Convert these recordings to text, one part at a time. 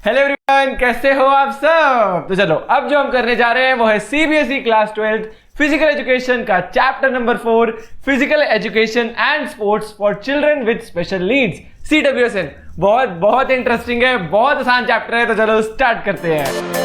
Hello everyone, कैसे हो आप सब। तो चलो अब जो हम करने जा रहे हैं वो है सीबीएसई क्लास 12 फिजिकल एजुकेशन का chapter number 4 physical education and sports for children with special needs CWSN। बहुत बहुत इंटरेस्टिंग है, बहुत आसान चैप्टर है। तो चलो स्टार्ट करते हैं।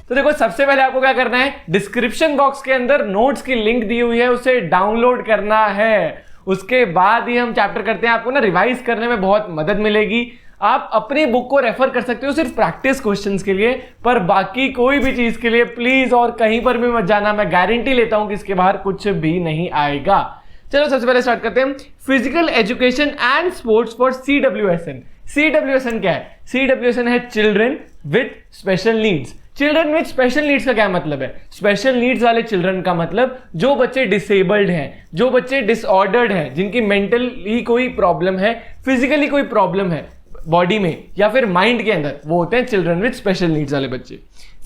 तो देखो, सबसे पहले आपको क्या करना है, डिस्क्रिप्शन बॉक्स के अंदर नोट्स की लिंक दी हुई है, उसे डाउनलोड करना है। उसके बाद ही हम चैप्टर करते हैं। आपको ना रिवाइज करने में बहुत मदद मिलेगी। आप अपनी बुक को रेफर कर सकते हो सिर्फ प्रैक्टिस क्वेश्चंस के लिए, पर बाकी कोई भी चीज के लिए प्लीज और कहीं पर भी मत जाना। मैं गारंटी लेता हूं कि इसके बाहर कुछ भी नहीं आएगा। चलो सबसे पहले स्टार्ट करते हैं। Physical education and sports for CWSN। CWSN क्या है? CWSN है children with special needs. Children with special needs का क्या मतलब है? स्पेशल नीड्स वाले चिल्ड्रन का मतलब जो बच्चे डिसेबल्ड हैं, जो बच्चे डिसऑर्डर्ड हैं, जिनकी मेंटली कोई प्रॉब्लम है, फिजिकली कोई प्रॉब्लम है बॉडी में या फिर माइंड के अंदर, वो होते हैं चिल्ड्रन विद स्पेशल नीड्स वाले बच्चे।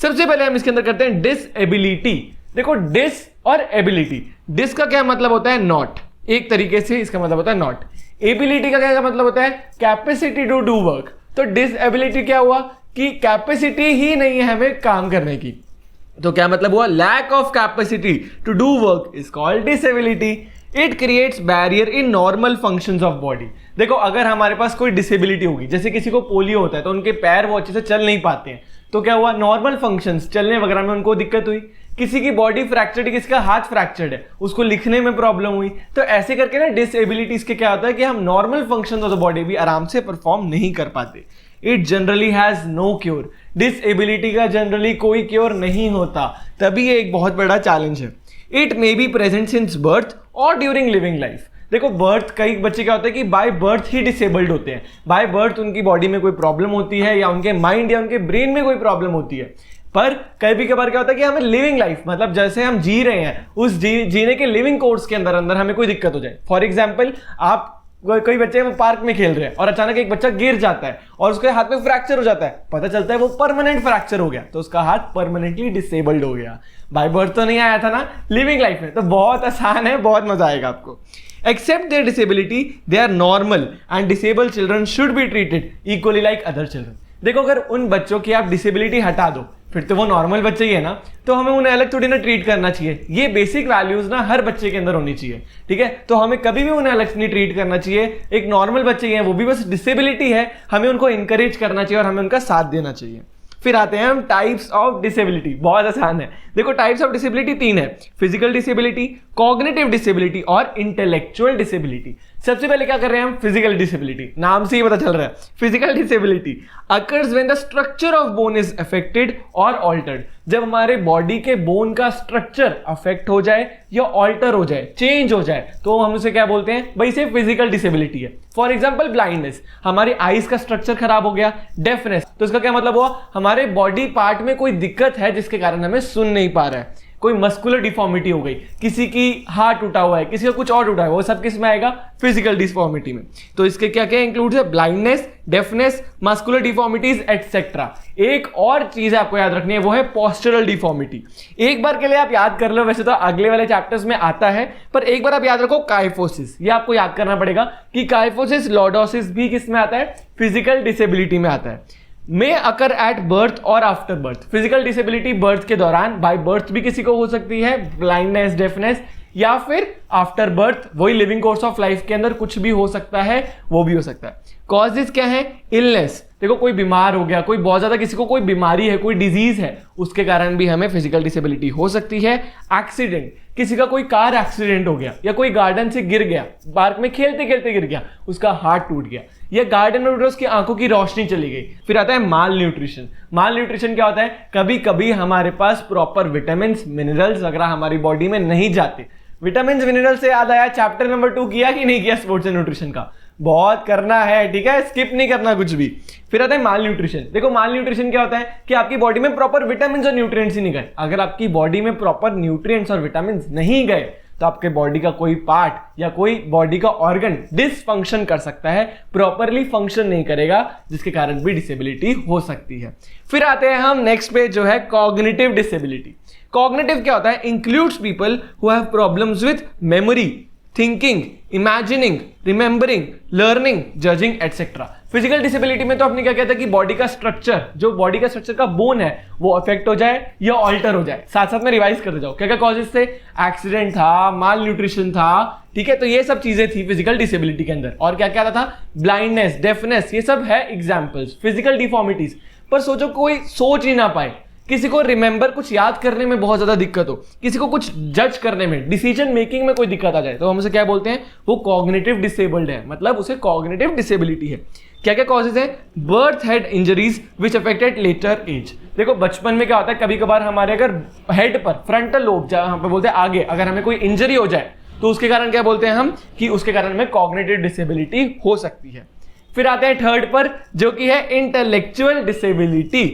सबसे पहले हम इसके अंदर करते हैं डिसएबिलिटी। देखो, डिस और एबिलिटी। डिस का क्या मतलब होता है? नॉट। एक तरीके से इसका मतलब होता है नॉट। एबिलिटी का क्या मतलब होता है? Capacity to do work. तो डिसएबिलिटी क्या हुआ कि कैपेसिटी ही नहीं है हमें काम करने की। तो क्या मतलब हुआ? Lack of capacity to do work is called disability. It creates barrier in normal functions of body. देखो, अगर हमारे पास कोई डिसेबिलिटी होगी, जैसे किसी को पोलियो होता है तो उनके पैर वो अच्छे से चल नहीं पाते हैं, तो क्या हुआ? नॉर्मल फंक्शंस चलने वगैरह में उनको दिक्कत हुई। किसी की बॉडी फ्रैक्चर्ड, किसी का हाथ फ्रैक्चर्ड है, उसको लिखने में प्रॉब्लम हुई। तो ऐसे करके ना डिसेबिलिटीज के क्या होता है कि हम normal functions of the body भी आराम से परफॉर्म नहीं कर पाते। It generally has no cure. Disability का जनरली कोई क्योर नहीं होता, तभी ये एक बहुत बड़ा चैलेंज है। It may be present since birth और ड्यूरिंग लिविंग लाइफ। देखो, बर्थ, कई बच्चे क्या होता है कि बाय बर्थ ही डिसेबल्ड होते हैं। बाय बर्थ उनकी बॉडी में कोई प्रॉब्लम होती है या उनके माइंड या उनके ब्रेन में कोई प्रॉब्लम होती है। पर कभी कभार क्या होता है कि हमें लिविंग लाइफ, मतलब जैसे हम जी रहे हैं उस जीने के लिविंग कोर्स के अंदर अंदर हमें कोई दिक्कत हो जाए। फॉर एग्जाम्पल, आप कोई बच्चे वो पार्क में खेल रहे हैं और अचानक एक बच्चा गिर जाता है और उसके हाथ में फ्रैक्चर हो जाता है। पता चलता है वो परमानेंट फ्रैक्चर हो गया, तो उसका हाथ परमानेंटली डिसेबल्ड हो गया। बाय बर्थ तो नहीं आया था ना, लिविंग लाइफ में। तो बहुत आसान है, बहुत मजा आएगा आपको। Except their disability, they are normal and disabled children should be treated equally like other children. देखो, अगर उन बच्चों की आप डिसेबिलिटी हटा दो, फिर तो वो नॉर्मल बच्चे ही है ना, तो हमें उन्हें अलग थोड़ी ना ट्रीट करना चाहिए। ये बेसिक वैल्यूज ना हर बच्चे के अंदर होनी चाहिए, ठीक है? तो हमें कभी भी उन्हें अलग नहीं ट्रीट करना चाहिए। एक नॉर्मल बच्चे ही हैं, वो भी बस डिसेबिलिटी है, हमें उनको इंकरेज करना चाहिए और हमें उनका साथ देना चाहिए। फिर आते हैं हम टाइप्स ऑफ डिसेबिलिटी। बहुत आसान है। देखो, टाइप्स ऑफ डिसेबिलिटी 3 है: फिजिकल डिसेबिलिटी, कॉग्निटिव डिसेबिलिटी और इंटेलेक्चुअल डिसेबिलिटी। सबसे पहले क्या कर रहे हैं हम? Physical disability. नाम से ही पता चल रहा है, physical disability occurs when the structure of bone is affected और ऑल्टर्ड। जब हमारे बॉडी के बोन का स्ट्रक्चर अफेक्ट हो जाए या ऑल्टर हो जाए, चेंज हो जाए, तो हम उसे क्या बोलते हैं? भाई, से फिजिकल डिसेबिलिटी है। फॉर एग्जाम्पल, ब्लाइंडनेस, हमारी आईज का स्ट्रक्चर खराब हो गया। डेफनेस, तो इसका क्या मतलब हुआ? हमारे बॉडी पार्ट में कोई दिक्कत है जिसके कारण हमें सुन नहीं पा रहा है। कोई मस्कुलर डिफॉर्मिटी हो गई, किसी की हाथ टूटा हुआ है, किसी का कुछ और टूटा है, वो सब किस में आएगा? फिजिकल डिफॉर्मिटी में। तो इसके क्या क्या इंक्लूड है? Blindness, deafness, muscular deformities etcetera. एक और चीज आपको याद रखनी है, वो है पोस्चरल डिफॉर्मिटी। एक बार के लिए आप याद कर लो, वैसे तो अगले वाले चैप्टर्स में आता है, पर एक बार आप याद रखो काइफोसिस। ये आपको याद करना पड़ेगा कि काइफोसिस, लॉर्डोसिस भी किस में आता है? फिजिकल डिसेबिलिटी में आता है। मे अकर एट बर्थ और after birth. Physical disability birth के दौरान, बाय बर्थ भी किसी को हो सकती है, ब्लाइंडनेस, डेफनेस, या फिर आफ्टर बर्थ, वही लिविंग कोर्स ऑफ लाइफ के अंदर कुछ भी हो सकता है, वो भी हो सकता है। कॉजेस क्या है? इलनेस। देखो, कोई बीमार हो गया, कोई बहुत ज्यादा किसी को कोई बीमारी है, कोई डिजीज है, उसके कारण भी हमें फिजिकल डिसेबिलिटी हो सकती है। एक्सीडेंट, किसी का कोई कार एक्सीडेंट हो गया या कोई गार्डन से गिर गया, पार्क में खेलते खेलते गिर गया, उसका हाथ टूट गया, या गार्डन में उसकी आंखों की रोशनी चली गई। फिर आता है माल न्यूट्रिशन। माल न्यूट्रिशन क्या होता है? कभी कभी हमारे पास प्रॉपर विटामिन, मिनरल्स वगैरह हमारी बॉडी में नहीं जाते। विटामिन, मिनरल से याद आया, चैप्टर नंबर 2 किया कि नहीं किया स्पोर्ट्स एंड न्यूट्रिशन का? बहुत करना है, ठीक है? स्किप नहीं करना कुछ भी। फिर आता है माल न्यूट्रिशन। देखो, माल न्यूट्रिशन क्या होता है कि आपकी बॉडी में प्रॉपर विटामिन और न्यूट्रिएंट्स ही नहीं गए। अगर आपकी बॉडी में प्रॉपर न्यूट्रिएंट्स और विटामिन नहीं गए तो आपके बॉडी का कोई पार्ट या कोई बॉडी का ऑर्गन डिसफंक्शन कर सकता है, प्रॉपरली फंक्शन नहीं करेगा, जिसके कारण भी डिसेबिलिटी हो सकती है। फिर आते हैं हम नेक्स्ट पे जो है कॉग्निटिव डिसेबिलिटी। कॉग्निटिव क्या होता है? Includes people who have problems with memory, thinking, imagining, remembering, learning, judging etcetera. Physical disability में तो आपने क्या कहता है कि बॉडी का स्ट्रक्चर, जो बॉडी का स्ट्रक्चर का बोन है वो अफेक्ट हो जाए या ऑल्टर हो जाए। साथ साथ में रिवाइज करते जाओ क्या क्या कॉजेस थे। एक्सीडेंट था, माल न्यूट्रिशन था, ठीक है, तो ये सब चीजें थी फिजिकल डिसेबिलिटी के अंदर। और क्या क्या था? ब्लाइंडनेस, डेफनेस, ये सब है एग्जाम्पल्स फिजिकल डिफॉर्मिटीज। पर सोचो कोई सोच ही ना पाए, किसी को रिमेंबर कुछ याद करने में बहुत ज्यादा दिक्कत हो, किसी को कुछ जज करने में, डिसीजन मेकिंग में कोई दिक्कत आ जाए, तो हम उसे क्या बोलते हैं? वो कॉग्निटिव डिसेबल्ड है, मतलब उसे कॉग्निटिव डिसेबिलिटी है। क्या क्या कॉजेज है? बर्थ हेड इंजरीज विच अफेक्टेड लेटर एज। देखो बचपन में क्या होता है, कभी कभार हमारे अगर हेड पर फ्रंटल लोब, जहां पे बोलते हैं आगे, अगर हमें कोई इंजरी हो जाए तो उसके कारण क्या बोलते हैं हम कि उसके कारण हमें कॉग्निटिव डिसेबिलिटी हो सकती है। फिर आते हैं थर्ड पर, जो कि है इंटेलेक्चुअल डिसेबिलिटी।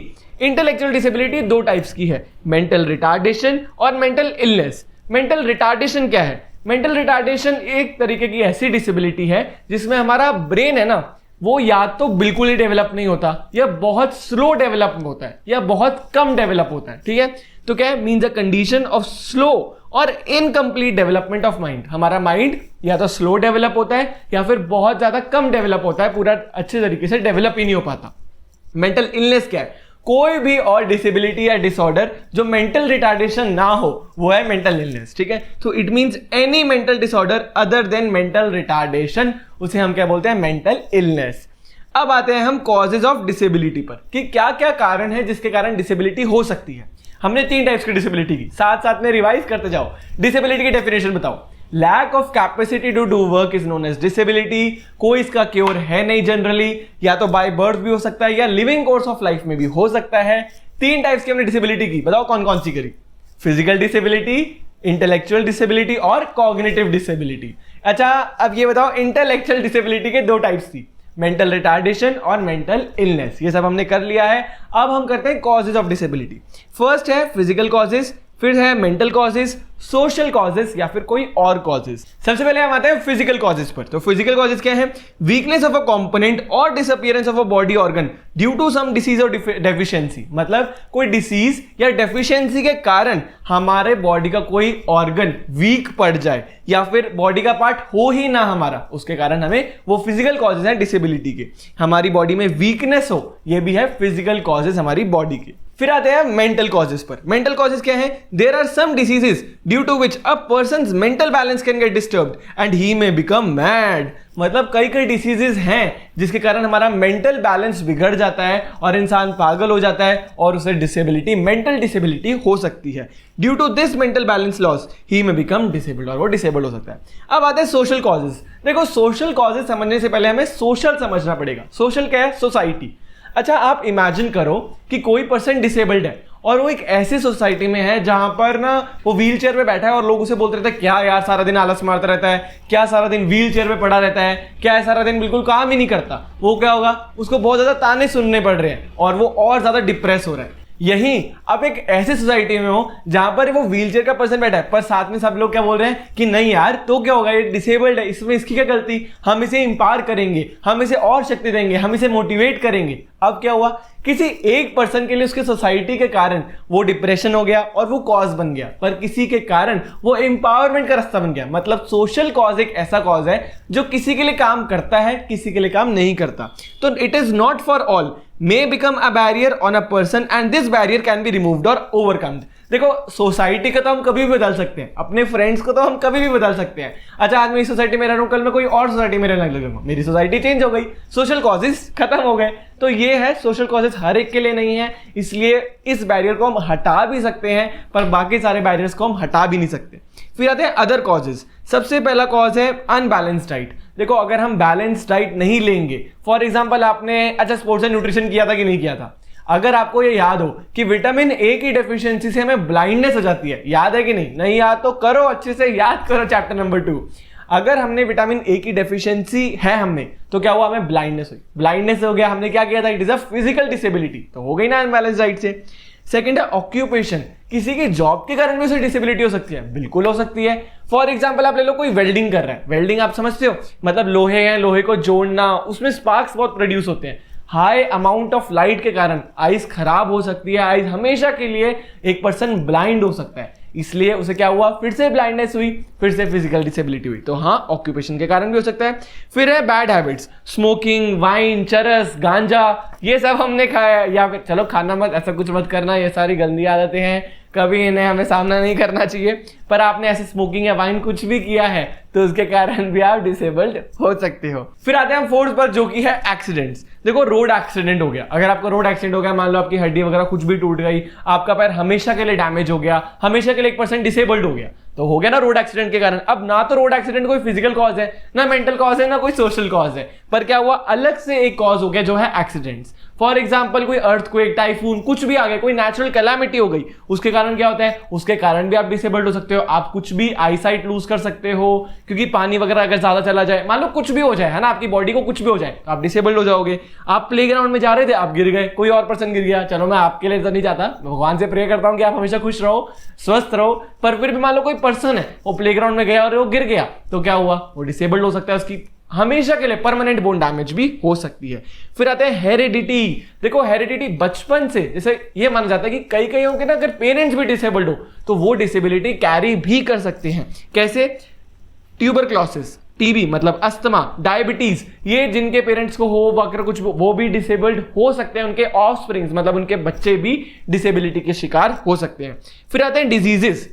इंटेलेक्चुअल डिसेबिलिटी दो टाइप्स की है, मेंटल रिटार्डेशन और मेंटल इलनेस। मेंटल रिटार्डेशन क्या है? मेंटल रिटार्डेशन एक तरीके की ऐसी डिसेबिलिटी है जिसमें हमारा ब्रेन है ना, वो या तो बिल्कुल ही डेवलप नहीं होता, या बहुत स्लो डेवलप होता है, या बहुत कम डेवलप होता है, ठीक है। तो क्या है? Means a condition of slow और इनकम्प्लीट डेवलपमेंट ऑफ माइंड। हमारा माइंड या तो स्लो डेवलप होता है या फिर बहुत ज्यादा कम डेवलप होता है, पूरा अच्छे तरीके से डेवलप ही नहीं हो पाता। मेंटल इलनेस क्या है? कोई भी और डिसेबिलिटी या डिसऑर्डर जो मेंटल रिटार्डेशन ना हो, वो है मेंटल इलनेस, ठीक है। तो it means any mental disorder other than mental retardation, उसे हम क्या बोलते हैं? Mental illness. अब आते हैं हम कॉजेज ऑफ डिसेबिलिटी पर, कि क्या क्या कारण है जिसके कारण डिसेबिलिटी हो सकती है। हमने 3 टाइप्स की डिसेबिलिटी की, साथ साथ में रिवाइज करते जाओ। डिसेबिलिटी की डेफिनेशन बताओ। Lack of capacity to do work is known as disability. कोई इसका क्योर है नहीं जनरली, या तो बाय बर्थ भी हो सकता है या लिविंग कोर्स ऑफ लाइफ में भी हो सकता है। 3 टाइप्स की हमने डिसेबिलिटी की, बताओ कौन कौन सी करी? फिजिकल डिसेबिलिटी, इंटेलेक्चुअल डिसेबिलिटी और कॉग्निटिव डिसेबिलिटी। अच्छा अब ये बताओ, इंटेलेक्चुअल डिसेबिलिटी के 2 टाइप्स थी, मेंटल रिटार्डेशन और मेंटल इलनेस। ये सब हमने कर लिया है। अब हम करते हैं कॉजेज ऑफ डिसेबिलिटी। फर्स्ट है फिजिकल कॉजेज, फिर है मेंटल कॉजेज, सोशल कॉजेज या फिर कोई और कॉजेज। सबसे पहले हम आते हैं फिजिकल कॉजेज पर। तो फिजिकल कॉजेज क्या है? वीकनेस ऑफ अ कंपोनेंट और disappearance of a body organ due to some disease और डेफिशिएंसी। मतलब कोई डिसीज या डेफिशिएंसी के कारण हमारे बॉडी का कोई ऑर्गन वीक पड़ जाए या फिर बॉडी का पार्ट हो ही ना हमारा, उसके कारण हमें वो फिजिकल कॉजेज हैं डिसेबिलिटी के। हमारी बॉडी में वीकनेस हो, ये भी है फिजिकल कॉजेज हमारी बॉडी के। फिर आते हैं मेंटल कॉजेज पर। मेंटल कॉजेज क्या है? There are some diseases due to which a person's mental balance can get disturbed and he may become mad. मतलब कई कई डिसीजेस हैं जिसके कारण हमारा मेंटल बैलेंस बिगड़ जाता है और इंसान पागल हो जाता है और उसे डिसेबिलिटी, मेंटल डिसेबिलिटी हो सकती है। Due to this mental balance loss he may become disabled, और वो डिसेबल्ड हो सकता है। अब आते हैं सोशल कॉजेज। देखो सोशल कॉजेज समझने से पहले हमें सोशल समझना पड़ेगा। सोशल क्या है? सोसाइटी। अच्छा आप इमेजिन करो कि कोई पर्सन डिसेबल्ड है और वो एक ऐसी सोसाइटी में है जहां पर ना वो व्हील चेयर पे बैठा है और लोग उसे बोलते रहते हैं, क्या यार सारा दिन आलस मारता रहता है, क्या सारा दिन व्हील चेयर पे पड़ा रहता है, क्या सारा दिन बिल्कुल काम ही नहीं करता। वो क्या होगा? उसको बहुत ज्यादा ताने सुनने पड़ रहे हैं और वो और ज्यादा डिप्रेस हो रहा है। यही अब एक ऐसी सोसाइटी में हो जहां पर वो व्हीलचेयर का पर्सन बैठा है, पर साथ में सब लोग क्या बोल रहे हैं कि नहीं यार तो क्या होगा, ये डिसेबल्ड है, इसमें इसकी क्या गलती, हम इसे इंपावर करेंगे, हम इसे और शक्ति देंगे, हम इसे मोटिवेट करेंगे। अब क्या हुआ? किसी एक पर्सन के लिए उसके सोसाइटी के कारण वो डिप्रेशन हो गया और वो कॉज बन गया, पर किसी के कारण वो एम्पावरमेंट का रास्ता बन गया। मतलब सोशल कॉज एक ऐसा कॉज है जो किसी के लिए काम करता है, किसी के लिए काम नहीं करता। तो it is not for all, may become a barrier on a person and this barrier can be removed or overcome। देखो सोसाइटी का तो हम कभी भी बदल सकते हैं, अपने फ्रेंड्स को तो हम कभी भी बदल सकते हैं। अच्छा आज मैं इस सोसाइटी में रह रहा हूं, कल मैं कोई और सोसाइटी में रहने लगूंगा, मेरी सोसाइटी चेंज हो गई, सोशल कॉजेस खत्म हो गए। तो ये है सोशल कॉजेस हर एक के लिए नहीं है, इसलिए इस बैरियर को हम हटा भी सकते हैं पर बाकी सारे बैरियर्स को हम हटा भी नहीं सकते। फिर आते हैं अदर कॉजेज। सबसे पहला कॉज है अनबैलेंस्ड डाइट। देखो अगर हम बैलेंस डाइट नहीं लेंगे, फॉर एग्जांपल आपने अच्छा स्पोर्ट्स एंड न्यूट्रिशन किया था कि नहीं किया था, अगर आपको ये याद हो कि विटामिन ए की डेफिशिएंसी से हमें ब्लाइंडनेस हो जाती है, याद है कि नहीं? नहीं याद तो करो, अच्छे से याद करो चैप्टर नंबर 2। अगर हमने विटामिन ए की डेफिशिएंसी है हमें, तो क्या हुआ? हमें ब्लाइंडनेस हुई। ब्लाइंडनेस हो गया, हमने क्या किया था? It is a physical disability, तो हो गई ना अनबैलेंस डाइट से। सेकंड है ऑक्यूपेशन, किसी की जॉब के कारण भी उसे डिसेबिलिटी हो सकती है, बिल्कुल हो सकती है। फॉर एग्जाम्पल आप ले लो, कोई वेल्डिंग कर रहा है, वेल्डिंग आप समझते हो, मतलब लोहे हैं, लोहे को जोड़ना, उसमें स्पार्क्स बहुत प्रोड्यूस होते हैं। हाई अमाउंट ऑफ लाइट के कारण आइज खराब हो सकती है, आइज हमेशा के लिए एक पर्सन ब्लाइंड हो सकता है, इसलिए उसे क्या हुआ, फिर से ब्लाइंडनेस हुई, फिर से फिजिकल डिसेबिलिटी हुई। तो हाँ, ऑक्यूपेशन के कारण भी हो सकता है। फिर है बैड हैबिट्स, स्मोकिंग, वाइन, चरस, गांजा, ये सब हमने खाया है, या फिर चलो खाना मत, ऐसा कुछ मत करना, ये सारी गंदी आदतें हैं, कभी इन्हें हमें सामना नहीं करना चाहिए। पर आपने ऐसे स्मोकिंग या वाइन कुछ भी किया है तो उसके कारण भी आप डिसेबल्ड हो सकते हो। फिर आते हैं हम फोर्थ पर, जो कि है एक्सीडेंट्स। देखो, रोड एक्सीडेंट हो गया, अगर आपका रोड एक्सीडेंट हो गया, मान लो आपकी हड्डी वगैरह कुछ भी टूट गई, आपका पैर हमेशा के लिए डैमेज हो गया, हमेशा के लिए 1% डिसेबल्ड हो गया, तो हो गया ना रोड एक्सीडेंट के कारण। अब ना तो रोड एक्सीडेंट कोई फिजिकल कॉज है, ना मेंटल कॉज है, ना कोई सोशल कॉज है, पर क्या हुआ, अलग से एक कॉज हो गया जो है एक्सीडेंट्स। फॉर एग्जाम्पल कोई अर्थक्वेक, टाइफून, कुछ भी आ गया, कोई नेचुरल कैलामिटी हो गई, उसके कारण क्या होता है, उसके कारण भी आप डिसेबल्ड हो सकते हो। आप कुछ भी आईसाइट लूज कर सकते हो, क्योंकि पानी वगैरह अगर ज्यादा चला जाए, मान लो कुछ भी हो जाए, है ना, आपकी बॉडी को कुछ भी हो जाए, आप डिसेबल्ड हो जाओगे। आप प्लेग्राउंड में जा रहे थे, आप गिर गए, कोई और पर्सन गिर गया, चलो मैं आपके लिए तो नहीं चाहता, भगवान से प्रे करता हूं कि आप हमेशा खुश रहो, स्वस्थ रहो, पर फिर भी मान लो कोई पर्सन है, वो प्लेग्राउंड में गया और वो गिर गया, तो क्या हुआ, वो डिसेबल्ड हो सकता है, उसकी हमेशा के लिए परमानेंट बोन डैमेज भी हो सकती है। फिर आते हैं हेरिडिटी। देखो, हेरिडिटी बचपन से, जैसे ये माना जाता है कि कई के ना अगर पेरेंट्स भी डिसेबल्ड हो तो वो डिसेबिलिटी कैरी भी कर सकते हैं। कैसे? ट्यूबरक्लोसिस, टीबी मतलब अस्थमा, डायबिटीज, ये जिनके पेरेंट्स को हो अगर कुछ, वो भी डिसेबल्ड हो सकते हैं, उनके ऑफस्प्रिंग्स मतलब उनके बच्चे भी डिसेबिलिटी के शिकार हो सकते हैं। फिर आते हैं डिजीजेस।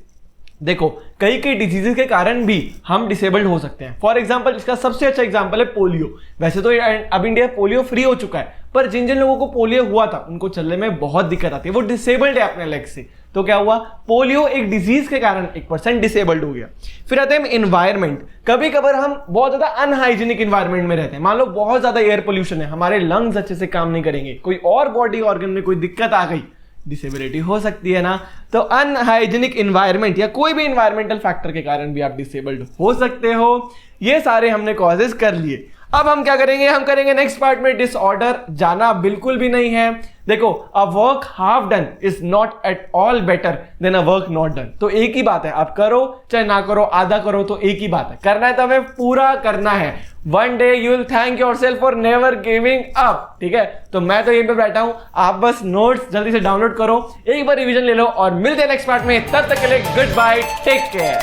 देखो, कई डिजीजेस के कारण भी हम डिसेबल्ड हो सकते हैं। फॉर एग्जांपल, इसका सबसे अच्छा एग्जांपल है पोलियो। वैसे तो अब इंडिया पोलियो फ्री हो चुका है, पर जिन जिन लोगों को पोलियो हुआ था उनको चलने में बहुत दिक्कत आती है, वो डिसेबल्ड है अपने लेग से, तो क्या हुआ, पोलियो एक डिजीज के कारण 1% डिसेबल्ड हो गया। फिर आते हैं एनवायरमेंट। कभी कभार हम बहुत ज्यादा अनहाइजीनिक एनवायरमेंट में रहते हैं, मान लो बहुत ज्यादा एयर पोल्यूशन है, हमारे लंग्स अच्छे से काम नहीं करेंगे, कोई और बॉडी ऑर्गन में कोई दिक्कत आ गई, डिसेबिलिटी हो सकती है ना। तो अनहाइजीनिक एनवायरमेंट या कोई भी एनवायरमेंटल फैक्टर के कारण भी आप डिसेबल्ड हो सकते हो। ये सारे हमने कॉजेज कर लिए। अब हम क्या करेंगे, हम करेंगे नेक्स्ट पार्ट में डिसऑर्डर। जाना बिल्कुल भी नहीं है। देखो, a work half done is not at all better than a work not done. तो एक ही बात है, आप करो चाहे ना करो, आधा करो, तो एक ही बात है, करना है तो हमें पूरा करना है। One day you will thank your self for never giving up. ठीक है, तो मैं तो यहीं पे बैठा हूं, आप बस नोट्स जल्दी से डाउनलोड करो, एक बार रिवीजन ले लो और मिलते हैं नेक्स्ट पार्ट में। तब तक के लिए गुड बाय, टेक केयर।